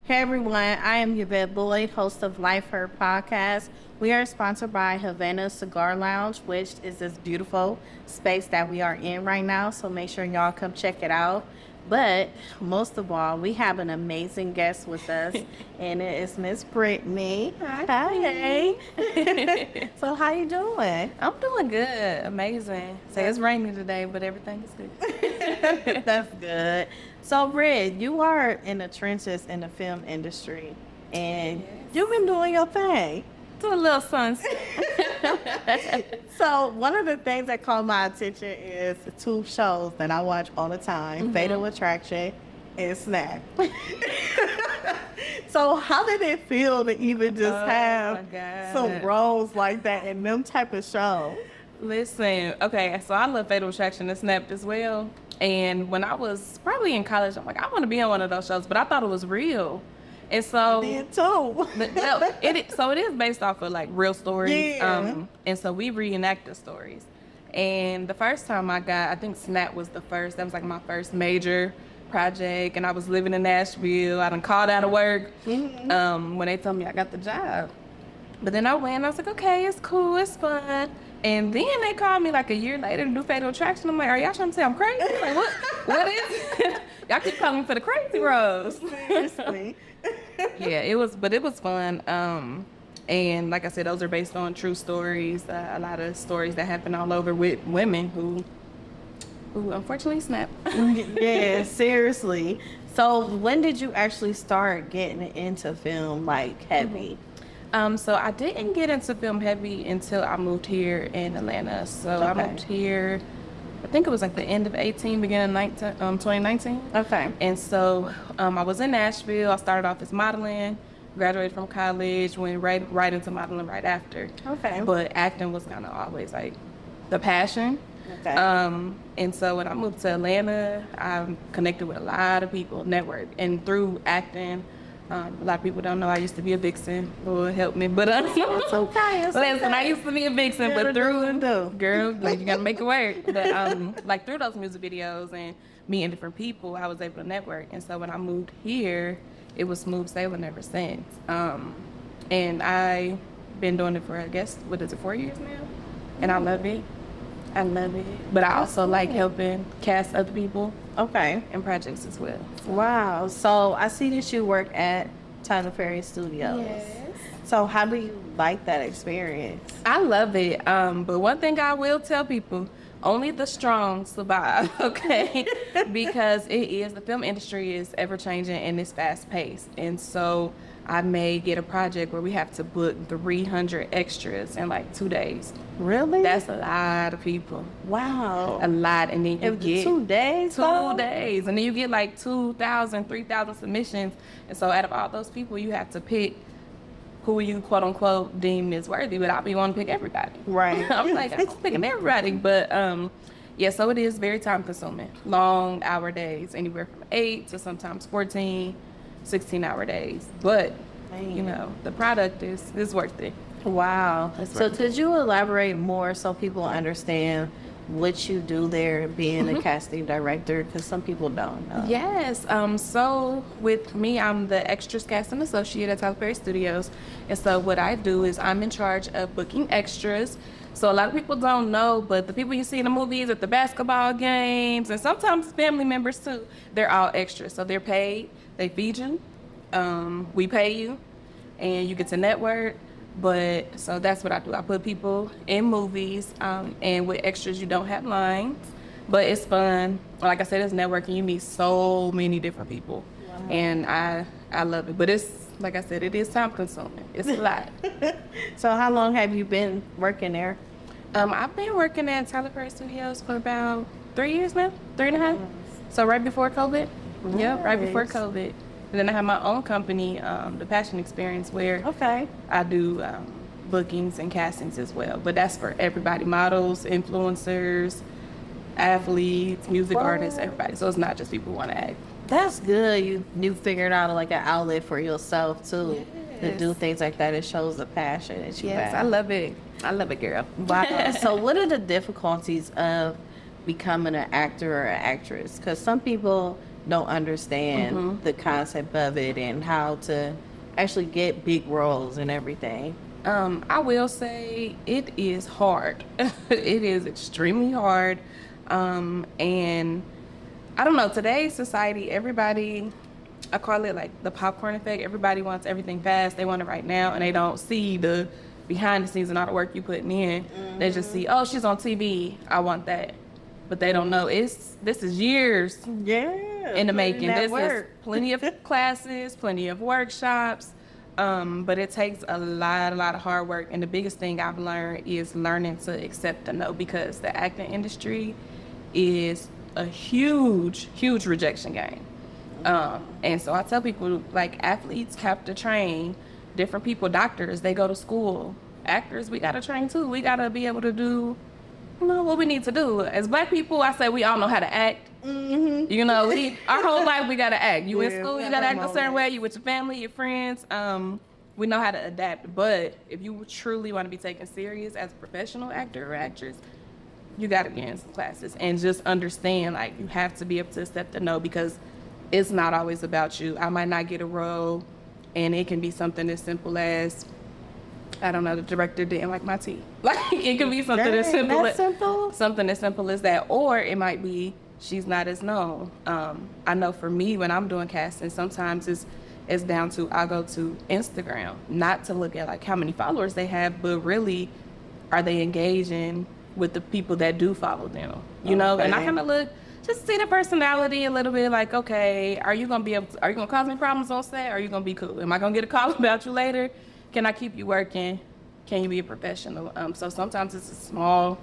Hey everyone, I am Yvette Lloyd, host of lifeherpodcast. We are sponsored by Havana Cigar Lounge, which is this beautiful space that we are in right now. So make sure y'all come check it out. But most of all, we have an amazing guest with us, and it is Miss Brittany. Hi. So how you doing? I'm doing good. Amazing. So it's raining today, but everything is good. That's good. So, Britt, you are in the trenches in the film industry, and you've been doing your thing. Do a little sunset. So, one of the things that caught my attention is two shows that I watch all the time, Fatal Attraction and Snap. So, how did it feel to even just have some roles like that in them type of shows? Listen, okay, so I love Fatal Attraction and Snapped as well. And when I was probably in college, I'm like, I want to be on one of those shows, but I thought it was real. And so, I did too. So it is based off of like real stories. Yeah. And so we reenact the stories. And the first time I think Snap was the first. That was like my first major project. And I was living in Nashville. I done called out of work when they told me I got the job. But then I went and I was like, okay, it's cool, it's fun. And then they called me like a year later to do Fatal Attraction. I'm like, are y'all trying to say I'm crazy? Like, what is it? Y'all keep calling me for the crazy roles. Seriously. Yeah, it was fun. And like I said, those are based on true stories. A lot of stories that happen all over with women who unfortunately snap. Yeah, seriously. So when did you actually start getting into film like heavy? So I didn't get into film heavy until I moved here in Atlanta. So I moved here, I think it was like the end of 18, beginning of 2019. Okay. And so I was in Nashville. I started off as modeling, graduated from college, went right into modeling right after. Okay. But acting was kind of always like the passion. Okay. And so when I moved to Atlanta, I connected with a lot of people, network, and through acting. A lot of people don't know I used to be a vixen. Lord help me, but It's okay. listen, I used to be a vixen, but through girl, like you gotta make it work. But like through those music videos and meeting different people, I was able to network. And so when I moved here, it was smooth sailing ever since. And I've been doing it for, I guess, 4 years now, and I love it. I love it. But I also like helping cast other people. Okay. And projects as well. Wow. So I see that you work at Tyler Perry Studios. Yes. So how do you like that experience? I love it. But one thing I will tell people, only the strong survive, okay? Because the film industry is ever changing and it's fast paced. And so I may get a project where we have to book 300 extras in like 2 days. Really? That's a lot of people. Wow. A lot. And then you get 2 days? 2 days. And then you get like 2,000, 3,000 submissions. And so out of all those people, you have to pick who you quote unquote deem is worthy. But I'll be wanting to pick everybody. Right. I'm like, I'm picking everybody. But yeah, so it is very time consuming. Long hour days, anywhere from 8 to sometimes 14, 16-hour days. But you know, the product is worth it. Wow. So could you elaborate more so people understand what you do there being a casting director? Because some people don't know. Yes. So with me, I'm the extras casting associate at Tyler Perry Studios. And so what I do is I'm in charge of booking extras. So a lot of people don't know, but the people you see in the movies at the basketball games and sometimes family members too, they're all extras. So they're paid, they feed you, we pay you, and you get to network. But so that's what I do. I put people in movies, and with extras, you don't have lines, but it's fun. Like I said, it's networking. You meet so many different people, and I love it. But it's, like I said, it is time consuming. It's a lot. So how long have you been working there? I've been working at Tyler Perry Studios for about 3 years now, 3.5. So right before COVID. Nice. Yeah, right before COVID. And then I have my own company, The Passion Experience, where I do bookings and castings as well. But that's for everybody, models, influencers, athletes, music artists, everybody. So it's not just people who want to act. That's good. You figured out like an outlet for yourself too. To do things like that. It shows the passion that you have. I love it. I love it, girl. Wow. So what are the difficulties of becoming an actor or an actress? Because some people don't understand the concept of it and how to actually get big roles and everything. I will say it is hard. It is extremely hard. And I don't know, today's society, everybody, I call it like the popcorn effect. Everybody wants everything fast. They want it right now, and they don't see the behind the scenes and all the work you putting in. They just see, oh, she's on TV, I want that. But they don't know this is years in the making. This is plenty of classes, plenty of workshops. But it takes a lot of hard work. And the biggest thing I've learned is learning to accept the no, because the acting industry is a huge rejection game. And so I tell people, like, athletes have to train, different people, doctors, they go to school. Actors, we gotta train too. We gotta be able to do, what we need to do. As Black people, I say we all know how to act. Our whole life we gotta act. You in school, you gotta act a certain way. You with your family, your friends. We know how to adapt. But if you truly want to be taken serious as a professional actor or actress, you gotta get in some classes and just understand, like, you have to be able to accept the no, because it's not always about you. I might not get a role, and it can be something as simple as, I don't know, the director didn't like my tea. Like, it could be something as simple as that. Or it might be she's not as known. I know for me, when I'm doing casting, sometimes it's down to, I go to Instagram, not to look at like how many followers they have, but really, are they engaging with the people that do follow them? And I kind of look, just see the personality a little bit, like, okay, are you gonna cause me problems on set? Or are you gonna be cool? Am I gonna get a call about you later? Can I keep you working? Can you be a professional? So sometimes it's as small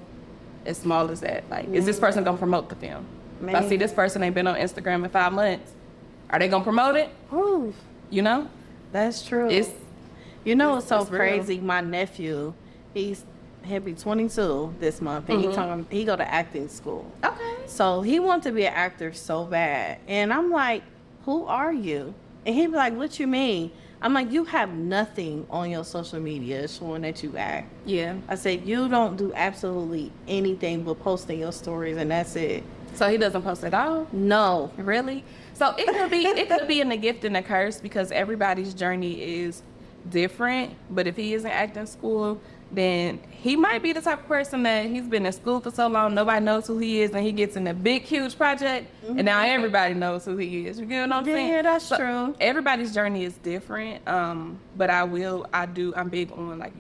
as that. Like, is this person gonna promote the film? If I see this person ain't been on Instagram in 5 months, are they gonna promote it? Ooh. That's true. It's so crazy. My nephew, he'll be 22 this month, and he go to acting school. Okay. So he wants to be an actor so bad, and I'm like, who are you? And he'd be like, what you mean? I'm like, you have nothing on your social media showing that you act. Yeah. I said, you don't do absolutely anything but posting your stories, and that's it. So he doesn't post at all? No. Really? So it could be in a gift and a curse, because everybody's journey is different. But if he is in acting school, then he might be the type of person that he's been in school for so long, nobody knows who he is, and he gets in a big, huge project, and now everybody knows who he is. You get what I'm saying? Yeah, that's true. Everybody's journey is different, but I'm big on, like,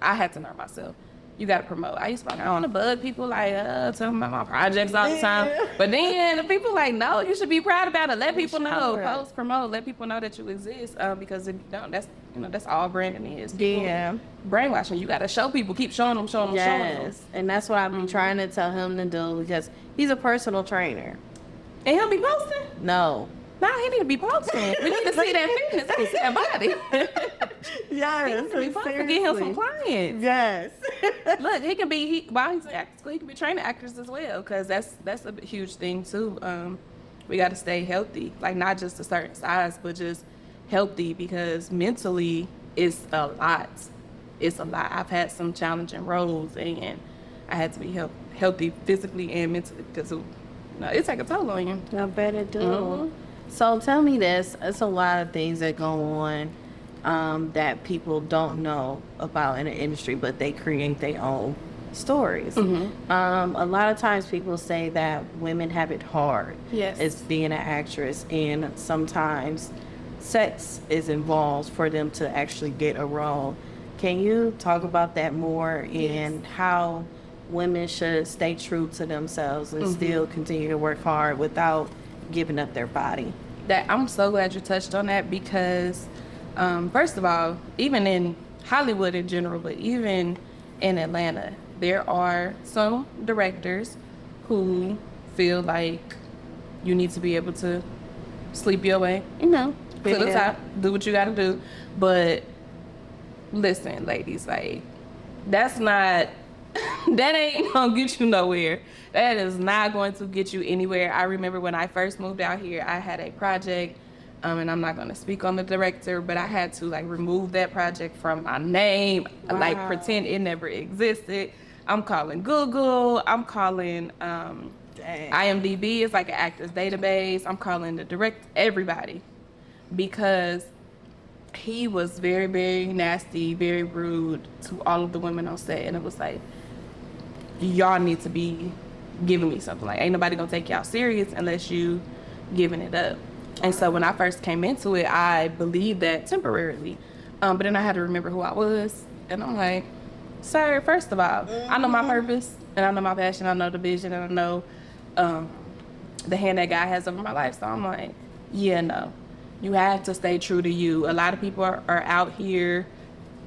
I had to learn myself. You got to promote. I used to want to bug people, like, tell them about my projects all the time. But then the people like, no, you should be proud about it. Let people know. Post, promote, let people know that you exist. Because if you don't, that's all branding is. People brainwashing. You got to show people. Keep showing them, showing them. Yes, and that's what I've been trying to tell him to do, because he's a personal trainer. And he'll be posting? No. No, he need to be posting. We need to see that fitness. We see that body. Yes, he get him some clients. Yes. Look, while he's in acting school, he can be training actors as well, because that's a huge thing too. We got to stay healthy, like, not just a certain size, but just healthy, because mentally it's a lot. It's a lot. I've had some challenging roles, and I had to be healthy physically and mentally, because it takes a toll on you. I bet it do. So tell me this, it's a lot of things that go on that people don't know about in the industry, but they create their own stories. A lot of times people say that women have it hard as being an actress, and sometimes sex is involved for them to actually get a role. Can you talk about that more, and how women should stay true to themselves and still continue to work hard without giving up their body? I'm so glad you touched on that, because first of all, even in Hollywood in general, but even in Atlanta, there are some directors who feel like you need to be able to sleep your way, to the top, do what you gotta do. But listen, ladies, like, that ain't gonna get you nowhere. That is not going to get you anywhere. I remember when I first moved out here, I had a project, and I'm not going to speak on the director, but I had to, like, remove that project from my name, like, pretend it never existed. I'm calling Google. I'm calling Dang. IMDb is like an actors database. I'm calling the everybody because he was very, very nasty, very rude to all of the women on set. And it was like, y'all need to be giving me something. Like, ain't nobody gonna take y'all serious unless you giving it up. And so when I first came into it, I believed that temporarily. But then I had to remember who I was. And I'm like, sir, first of all, I know my purpose and I know my passion. I know the vision and I know the hand that God has over my life. So I'm like, yeah, no. You have to stay true to you. A lot of people are out here,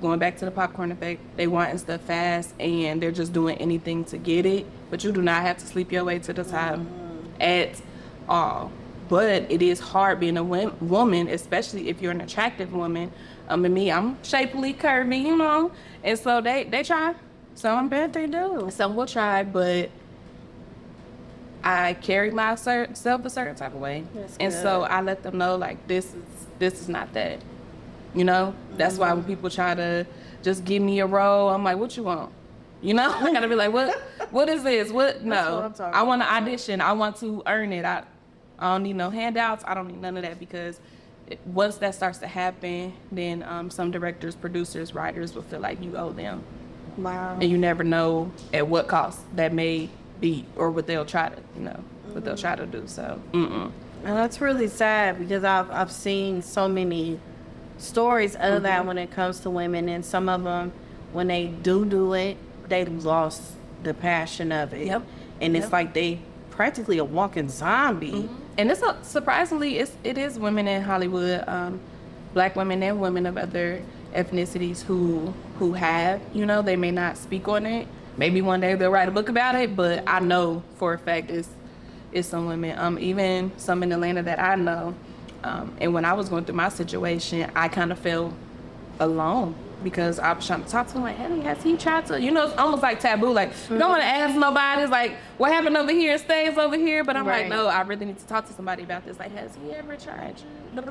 going back to the popcorn effect, they wanting stuff fast and they're just doing anything to get it. But you do not have to sleep your way to the top at all. But it is hard being a woman, especially if you're an attractive woman. And me, I'm shapely, curvy, you know. And so they try. So I'm bet they do. Some will try, but I carry myself a certain type of way. And so I let them know, like, this is not that. You know? That's why when people try to just give me a role, I'm like, what you want? You know? I gotta be like, what is this? What? No. I want to audition. I want to earn it. I don't need no handouts. I don't need none of that because once that starts to happen, then some directors, producers, writers will feel like you owe them. Wow. And you never know at what cost that may be or what they'll try to, what they'll try to do. So, And that's really sad because I've seen so many stories of that when it comes to women, and some of them, when they do it, they lost the passion of it. Yep. And it's like they practically a walking zombie. And it's surprisingly, it is women in Hollywood, Black women and women of other ethnicities who have, they may not speak on it. Maybe one day they'll write a book about it, but I know for a fact it's some women, even some in Atlanta that I know. And when I was going through my situation, I kind of felt alone because I was trying to talk to him like, hey, has he tried to, it's almost like taboo. Like, you don't want to ask nobody. It's like, what happened over here stays over here. But I'm like, no, I really need to talk to somebody about this. Like, has he ever tried you?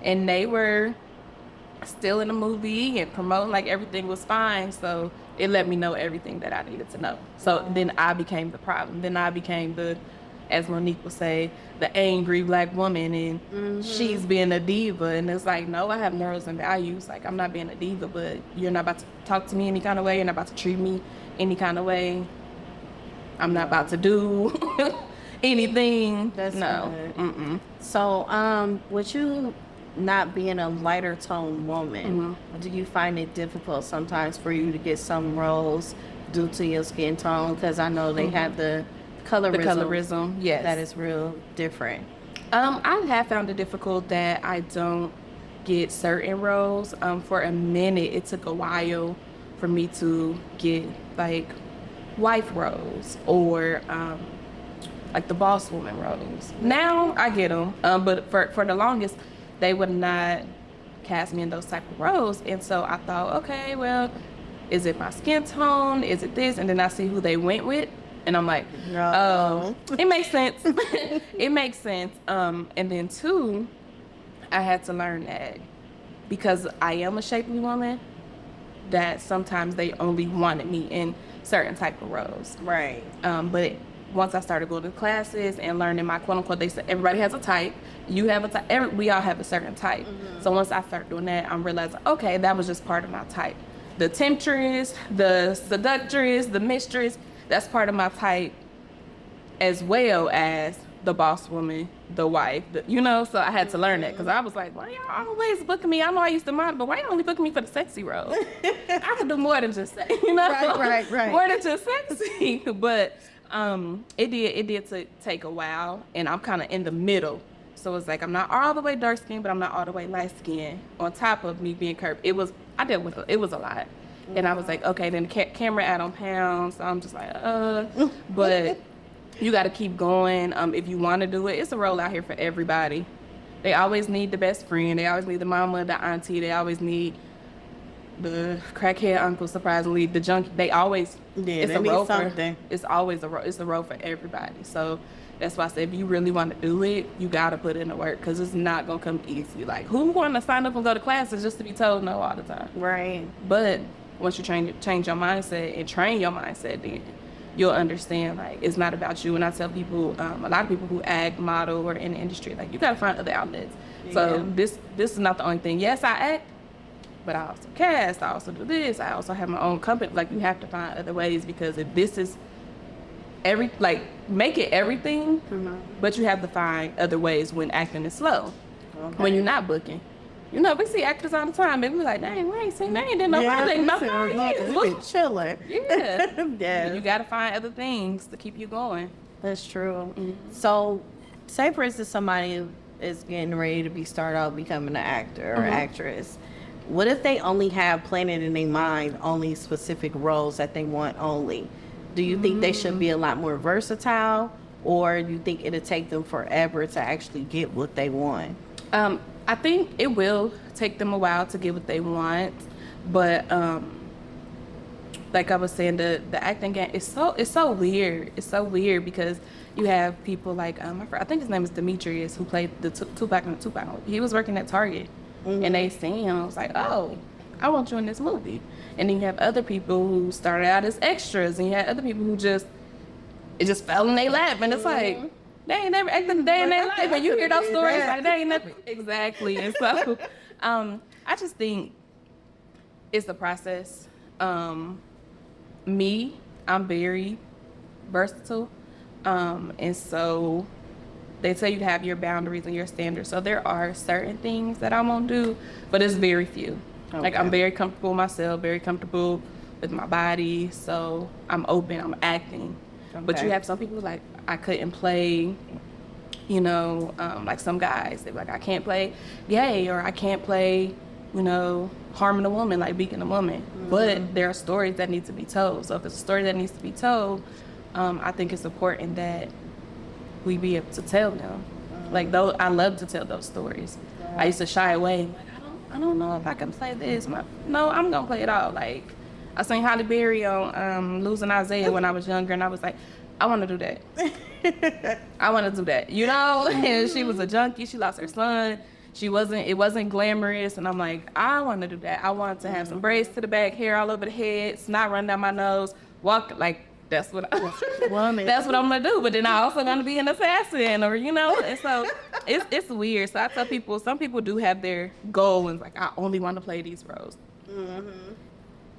And they were still in the movie and promoting, like everything was fine. So it let me know everything that I needed to know. So then I became the problem. Then I became the, as Monique would say, the angry Black woman, and she's being a diva. And it's like, no, I have morals and values. Like, I'm not being a diva, but you're not about to talk to me any kind of way. You're not about to treat me any kind of way. I'm not about to do anything. That's no. Good. So, with you not being a lighter tone woman, do you find it difficult sometimes for you to get some roles due to your skin tone? Because I know they have the colorism, yes, that is real different. I have found it difficult that I don't get certain roles. For a minute, it took a while for me to get like wife roles or like the boss woman roles. Now I get them, but for the longest, they would not cast me in those type of roles. And so I thought, okay, well, is it my skin tone? Is it this? And then I see who they went with. And I'm like, oh, it makes sense. It makes sense. And then two, I had to learn that because I am a shapely woman, that sometimes they only wanted me in certain type of roles. Right. But once I started going to classes and learning my quote unquote, they said everybody has a type. You have a type. We all have a certain type. So once I started doing that, I'm realizing, okay, that was just part of my type. The temptress, the seductress, the mistress, that's part of my type, as well as the boss woman, the wife, so I had to learn that because I was like, why y'all always booking me? I know I used to model, but why y'all only booking me for the sexy role? I could do more than just say, Right. More than just sexy. But it did take a while, and I'm kind of in the middle. So it's like I'm not all the way dark skinned, but I'm not all the way light skinned. On top of me being curvy, it was a lot. And I was like, okay, then the camera add on pounds. So I'm just like, but you got to keep going. If you want to do it, it's a role out here for everybody. They always need the best friend. They always need the mama, the auntie. They always need the crackhead uncle, surprisingly, the junkie. They always, it's a role for, it's always it's a role for everybody. So that's why I said, if you really want to do it, you got to put in the work because it's not going to come easy. Like, who want to sign up and go to classes just to be told no all the time? Right. But once you change your mindset and train your mindset, then you'll understand, like, it's not about you. And I tell people, a lot of people who act, model, or in the industry, like, you got to find other outlets. Yeah. So this is not the only thing. Yes, I act, but I also cast, I also do this, I also have my own company. Like, you have to find other ways, because if this is make it everything, but you have to find other ways when acting is slow, when you're not booking. You know, we see actors all the time, and we're like, dang, we ain't seen, they ain't did no project, nothing. Chilling. Yeah. Yeah. You got to find other things to keep you going. That's true. So, say for instance, somebody is getting ready to start out becoming an actor or actress. What if they only have planted in their mind only specific roles that they want only? Do you think they should be a lot more versatile, or you think it'll take them forever to actually get what they want? I think it will take them a while to get what they want, but like I was saying, the acting game is so weird. It's so weird because you have people like I think his name is Demetrius, who played the Tupac in the Tupac. He was working at Target, and they seen him. I was like, oh, I want you in this movie. And then you have other people who started out as extras, and you had other people who it just fell in their lap, and it's like, they ain't never acted a day in their life, and you hear those stories like they ain't never exactly. And so, I just think it's the process. Me, I'm very versatile, and so they tell you to have your boundaries and your standards. So there are certain things that I won't do, but it's very few. Okay. Like, I'm very comfortable with myself, very comfortable with my body, so I'm open, I'm acting. Okay. But you have some people like, I couldn't play, you know, like some guys, they're like, I can't play gay, or I can't play, you know, harming a woman, like beating a woman. But there are stories that need to be told. So if it's a story that needs to be told, I think it's important that we be able to tell them. Like, though I love to tell those stories. I used to shy away. Like, I don't know if I can play this. No, I'm gonna play it all. Like, I seen Halle Berry on Losing Isaiah when I was younger, and I was like, I want to do that. I want to do that, you know. And she was a junkie. She lost her son. It wasn't glamorous, and I'm like, I want to do that. I want to have some braids to the back, hair all over the head, snot run down my nose, walk like. That's what I'm gonna do. But then I also gonna be an assassin, or you know. And so it's weird. So I tell people, some people do have their goal, and like, I only want to play these roles.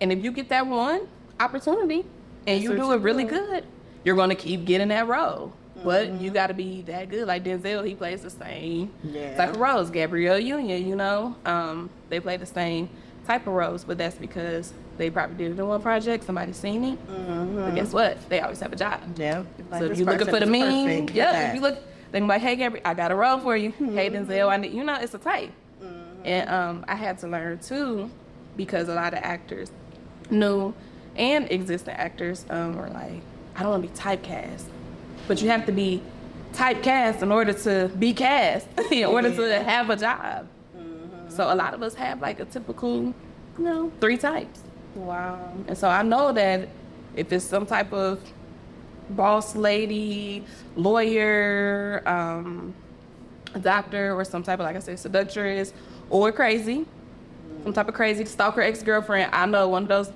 And if you get that one opportunity and you do it really good, you're gonna keep getting that role. But you gotta be that good. Like Denzel, he plays the same type of roles. Gabrielle Union, you know, they play the same type of roles, but that's because they probably did it in one project, somebody's seen it. But guess what? They always have a job. Yeah. Like, so if you're looking for the meme, if you look, they're like, hey, Gabrielle, I got a role for you. Hey, Denzel, I need, you know, it's a type. And I had to learn too, because a lot of actors, new and existing actors, were like, I don't want to be typecast. But you have to be typecast in order to be cast, in order to have a job. So a lot of us have like a typical, you know, 3 types. Wow. And so I know that if it's some type of boss lady, lawyer, a doctor, or some type of, like I said, seductress, or crazy, some type of crazy stalker ex-girlfriend, I know one of those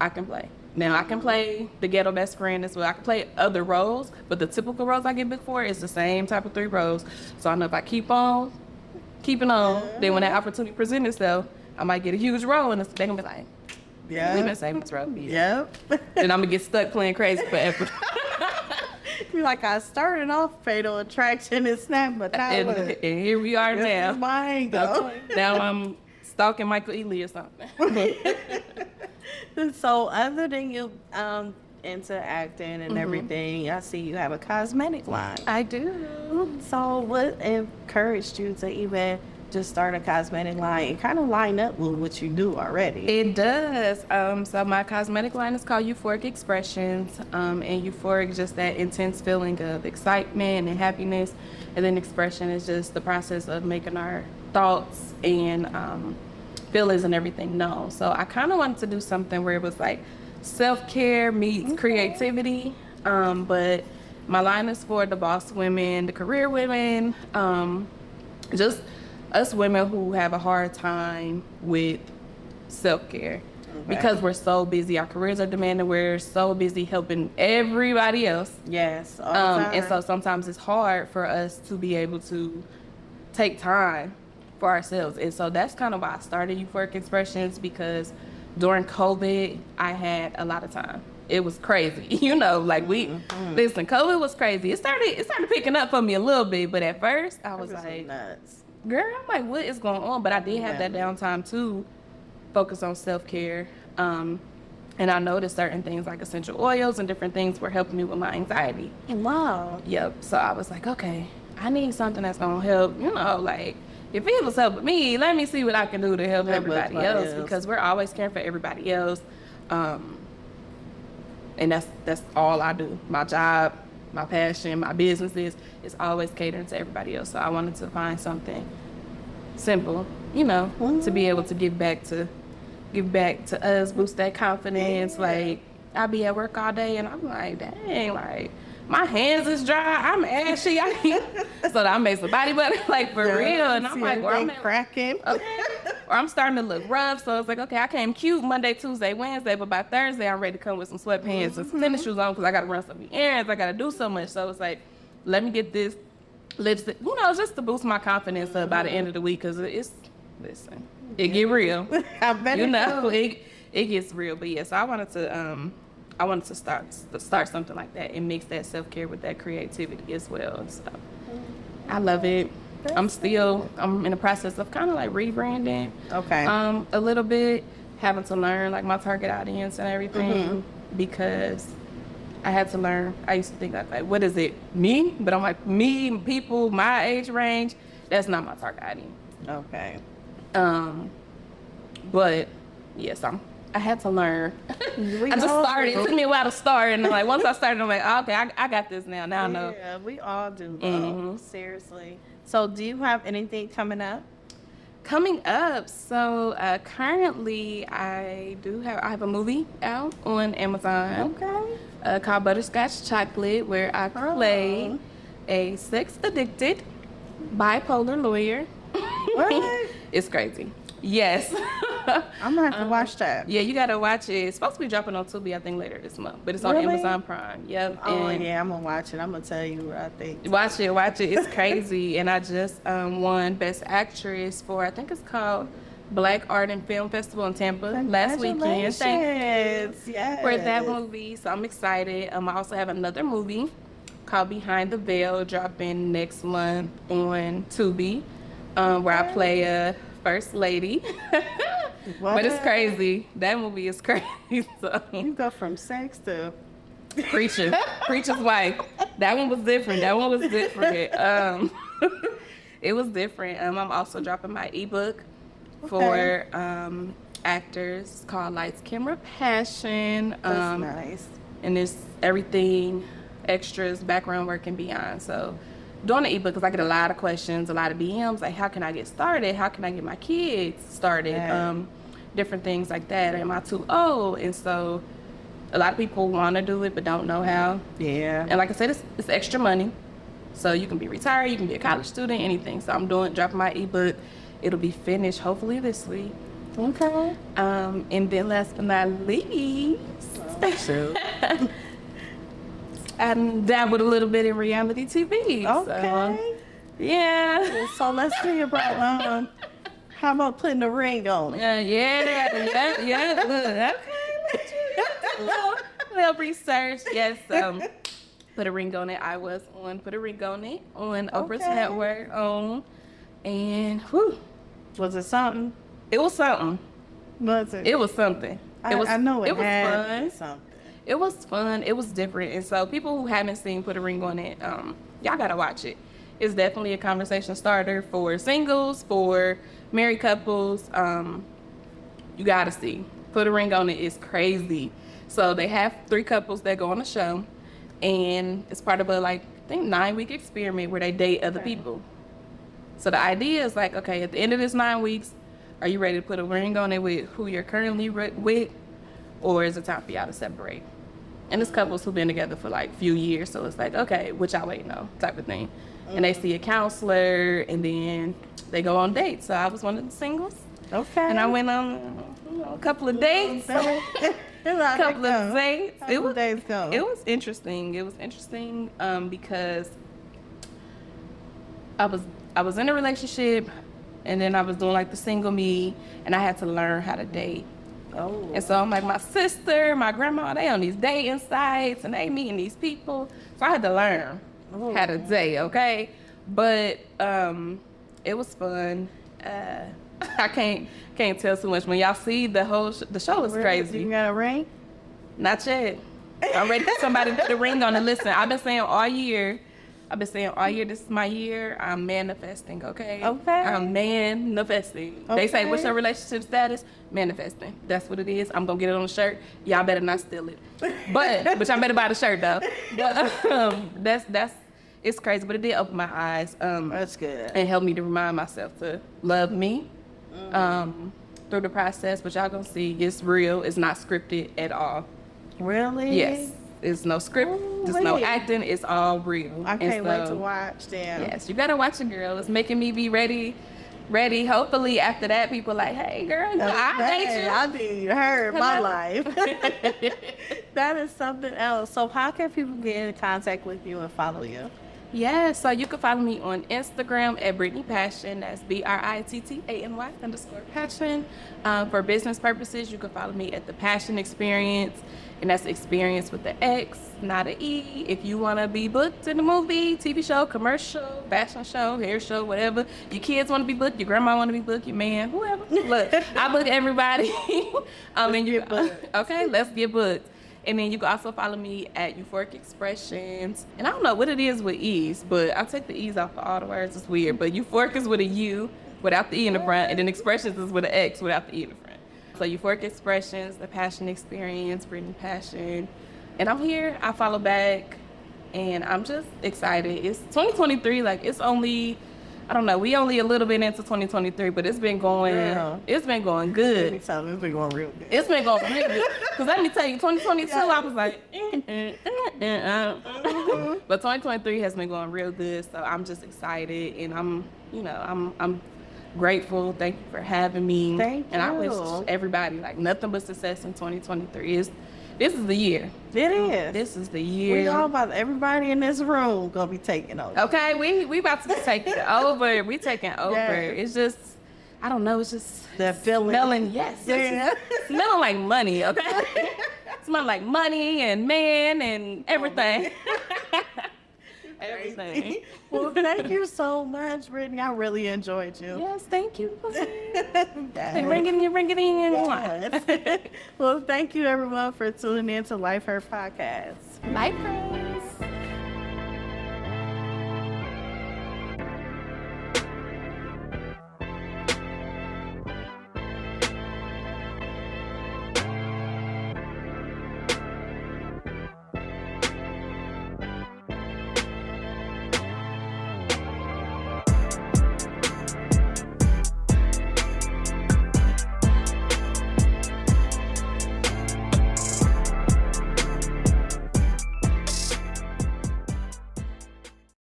I can play. Now, I can play the ghetto best friend as well. I can play other roles, but the typical roles I get booked for is the same type of 3 roles. So I know if I keep on keeping on, then when that opportunity presents itself, I might get a huge role, and they're going to be like, we've been saving this role. Yep. And I'm going to get stuck playing crazy forever. You're like, I started off Fatal Attraction and Snap, but now and here we are now. This is my angle. Now I'm stalking Michael Ealy or something. So other than you into acting and everything, I see you have a cosmetic line. I do. So what encouraged you to even just start a cosmetic line and kind of line up with what you do already? It does. So my cosmetic line is called Euphoric Expressions, and euphoric is just that intense feeling of excitement and happiness, and then expression is just the process of making our thoughts and feelings and everything known. So I kind of wanted to do something where it was like self-care meets creativity, but my line is for the boss women, the career women, just us women who have a hard time with self-care. because we're so busy. Our careers are demanding. We're so busy helping everybody else. Yes. All the time. And so sometimes it's hard for us to be able to take time for ourselves. And so that's kind of why I started Euphoric Expressions, because during COVID, I had a lot of time. It was crazy. Like listen, COVID was crazy. It started picking up for me a little bit, but at first I was like, nuts. Girl, I'm like, what is going on? But I did have that downtime to focus on self-care. And I noticed certain things like essential oils and different things were helping me with my anxiety. Wow. Yep. So I was like, okay, I need something that's going to help, like, if it was helping me, let me see what I can do to help everybody else, because we're always caring for everybody else. And that's all I do. My job, my passion, my businesses is always catering to everybody else. So I wanted to find something simple, to be able to give back to us, boost that confidence. Like, I be at work all day and I'm like, dang, like my hands is dry, I'm ashy. So I made some body butter, like for real. And I'm like, well, I'm cracking. Okay. Or I'm starting to look rough. So it's like, okay, I came cute Monday, Tuesday, Wednesday, but by Thursday I'm ready to come with some sweatpants and some tennis shoes on, because I got to run some errands. I got to do so much. So it's like, let me get this lipstick, just to boost my confidence by the end of the week, because it get real. I bet it gets real. But yeah, so I wanted to start something like that and mix that self-care with that creativity as well. So I love it. I'm in the process of kind of like rebranding. Okay. A little bit, having to learn like my target audience and everything, because I had to learn. I used to think like, what is it? Me? But I'm like, me, people my age range, that's not my target audience. Okay. But yes, I had to learn. I just started. It took me a while to start, and like once I started, I'm like, oh, okay, I got this now. Now I know. Yeah, we all do. Seriously. So, do you have anything coming up? Coming up, so currently I have a movie out on Amazon. Okay. Called Butterscotch Chocolate, where I play a sex addicted bipolar lawyer. What? It's crazy. Yes. I'm gonna have to watch that. Yeah, you gotta watch it. It's supposed to be dropping on Tubi, I think, later this month, but it's on Amazon Prime. Yep. Oh yeah, I'm gonna watch it. I'm gonna tell you what I think. Watch it. It's crazy. And I just won Best Actress for, I think it's called Black Art and Film Festival in Tampa last weekend. Thanks. Yes. For that movie, so I'm excited. I also have another movie called Behind the Veil dropping next month on Tubi, where I play a first lady. But it's crazy. That movie is crazy. So you go from sex to preacher's wife. That one was different. It was different. I'm also dropping my ebook for actors called Lights, Camera, Passion. That's nice. And there's everything, extras, background work, and beyond. So doing the ebook, because I get a lot of questions, a lot of DMs, like how can I get started? How can I get my kids started? Different things like that. Am I too old? And so a lot of people want to do it but don't know how. Yeah. And like I said, it's extra money. So you can be retired, you can be a college student, anything. So I'm dropping my ebook. It'll be finished hopefully this week. Okay. And then last but not least, I dabbled a little bit in reality TV. Okay. So, yeah. So let's see about how about putting a ring on it? Yeah. Look, okay. Little research. Yes. Put a ring on it. I was on Put a Ring on It on Oprah's network. And whew, Was it something? it was something. Was it? It was something. I know it was had fun. something. It was fun. It was different. And so people who haven't seen Put a Ring on It, y'all gotta watch it. It's definitely a conversation starter for singles, for married couples. You gotta see. Put a Ring on It is crazy. So they have 3 couples that go on the show, and it's part of a 9-week experiment where they date other people. So the idea is okay, at the end of this 9 weeks, are you ready to put a ring on it with who you're currently with, or is it time for y'all to separate? And it's couples who've been together for few years, so it's okay, which y'all waiting on, type of thing. And they see a counselor, and then they go on dates. So I was one of the singles. Okay. And I went on a couple of dates. Couple of dates. It was interesting. It was interesting because I was in a relationship, and then I was doing like the single me, and I had to learn how to date. Oh. And so I'm like, my sister, my grandma, they on these dating sites, and they meeting these people. So I had to learn how to date, okay? But it was fun. I can't tell too much. When y'all see the show is crazy. You got a ring? Not yet. I'm ready for somebody to put the ring on and listen. I've been saying all year, this is my year. I'm manifesting, okay? Okay. I'm manifesting. Okay. They say, what's your relationship status? Manifesting. That's what it is. I'm going to get it on the shirt. Y'all better not steal it. But y'all better buy the shirt, though. But it's crazy, but it did open my eyes. That's good. And helped me to remind myself to love me through the process. But y'all going to see, it's real. It's not scripted at all. Really? Yes. It's no script. There's no acting. It's all real. I can't wait to watch them. Yes, you gotta watch it, girl. It's making me be ready. Hopefully after that, people like, hey, girl, I'll date you. I need her in my life. That is something else. So how can people get in contact with you and follow you? Yeah, so you can follow me on Instagram at Brittany Passion. That's BRITTANY_passion. For business purposes, you can follow me at The Passion Experience. And that's experience with the X, not an E. If you want to be booked in a movie, TV show, commercial, fashion show, hair show, whatever. Your kids want to be booked, your grandma want to be booked, your man, whoever. Look, I book everybody. Okay, let's get booked. And then you can also follow me at Euphoric Expressions. And I don't know what it is with E's, but I take the E's off of all the words. It's weird. But Euphoric is with a U without the E in the front, and then Expressions is with an X without the E in the front. So Euphoric Expressions, The Passion Experience, Brittany Passion. And I'm here. I follow back. And I'm just excited. It's 2023. Like, it's only, I don't know, we only a little bit into 2023, but it's been going, it's been going good. It's been going real good. It's been going real good. Because let me tell you, 2022, I was like, but 2023 has been going real good. So I'm just excited, and I'm grateful. Thank you for having me. Thank and you. I wish everybody like nothing but success in 2023. This is the year. It is. This is the year. Everybody in this room gonna be taking over. Okay, we about to take it over. We taking over. Yes. It's just, I don't know. It's just that feeling. Smelling, yes. Yeah. Smelling like money. Okay. Smelling like money and man and everything. Everything. Well, thank you so much, Brittany. I really enjoyed you. Yes, thank you. Ring it in. Yes. Well, thank you everyone for tuning in to Life Her Podcast. Life Her.